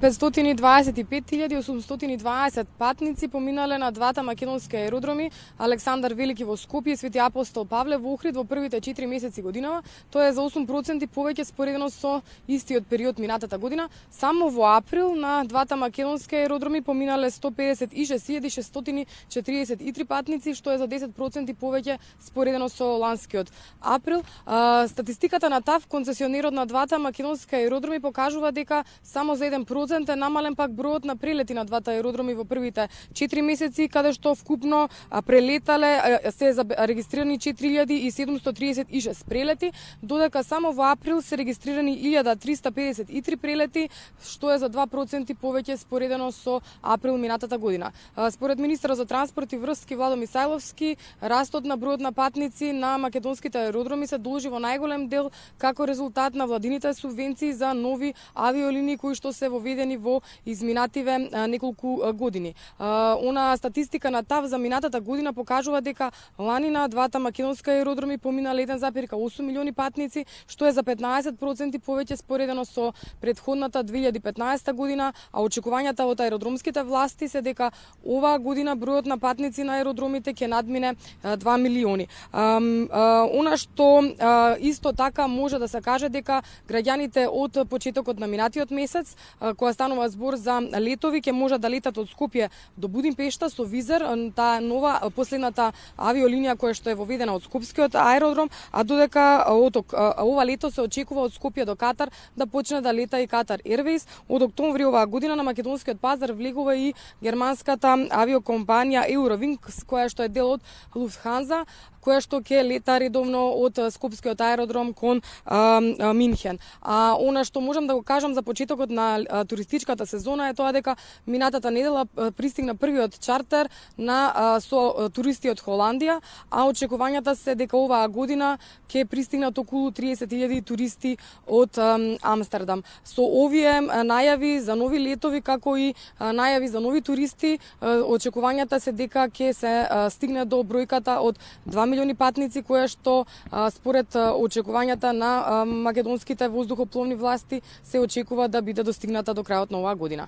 525.820 патници поминале на двата македонски аеродроми Александар Велики во Скопје и Свети Апостол Павле во Охрид во првите 4 месеци годинава. Тоа е за 8% повеќе споредено со истиот период минатата година. Само во април на двата македонски аеродроми поминале 156.643 патници, што е за 10% повеќе споредено со ланскиот април. Статистиката на ТАВ, концесионерот на двата македонски аеродроми, покажува дека само за 1% е намален пак бројот на прелети на двата аеродроми во првите 4 месеци, каде што вкупно прелетале се регистрирани 4736 прелети, додека само во април се регистрирани 1353 прелети, што е за 2% повеќе споредено со април минатата година. Според министерот за транспорт и врски Владо Мисајловски, растот на бројот на патници на македонските аеродроми се должи во најголем дел како резултат на владините субвенции за нови авиолинии кои што се воведени во изминативе неколку години. Она статистика на ТАВ за минатата година покажува дека лани на двата македонски аеродроми поминале 1,8 милиони патници, што е за 15% повеќе споредено со претходната 2015 година, а очекувањата од аеродромските власти се дека оваа година бројот на патници на аеродромите ќе надмине 2 милиони. Она што исто така може да се каже дека граѓаните од почетокот на минатиот месец, кога станува збор за летови, ќе можат да летат од Скопје до Будимпешта со Визер, таа нова последната авиолинија која што е воведена од Скопскиот аеродром, а додека ова лето се очекува од Скопје до Катар да почне да лета и Катар Airways. Од октомври оваа година на македонскиот пазар влегува и германската авиокомпанија Eurowings, која што е дел од Lufthansa, која што ќе лета редовно од Скопскиот аеродром кон Минхен. Она што можам да го кажам за почетокот на туристичката сезона е тоа дека минатата недела пристигна првиот чартер со туристи од Холандија, а очекувањата се дека оваа година ќе пристигнат околу 30.000 туристи од Амстердам. Со овие најави за нови летови, како и најави за нови туристи, очекувањата се дека ќе се стигне до бројката од 2 милиони патници, која што според очекувањата на македонските воздухопловни власти се очекува да биде достигната до крајот на оваа година.